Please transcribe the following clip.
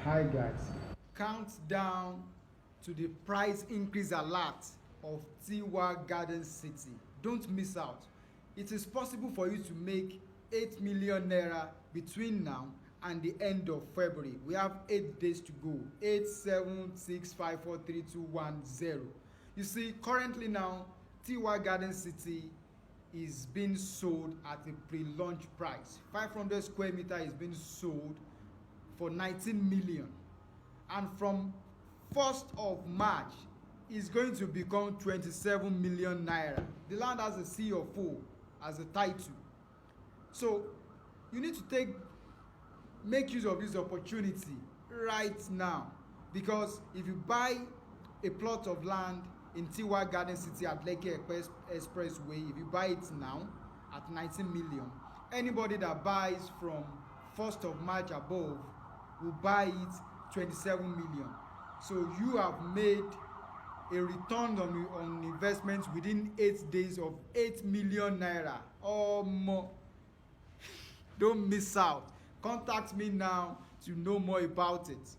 Hi guys. Countdown to the price increase alert of Tiwa Garden City. Don't miss out. It is possible for you to make 8 million naira between now and the end of February. We have 8 days to go. 8, 7, 6, 5, 4, 3, 2, 1, 0. You see, currently now, Tiwa Garden City is being sold at a pre-launch price. 500 square meter is being sold for 19 million. And from 1st of March, it's going to become 27 million naira. The land has a C of O as a title. So you need to make use of this opportunity right now, because if you buy a plot of land in Tiwa Garden City at LEKKI Expressway, if you buy it now at 19 million, anybody that buys from 1st of March above will buy it 27 million. So you have made a return on investment within 8 days of 8 million naira or more. Don't miss out. Contact me now to know more about it.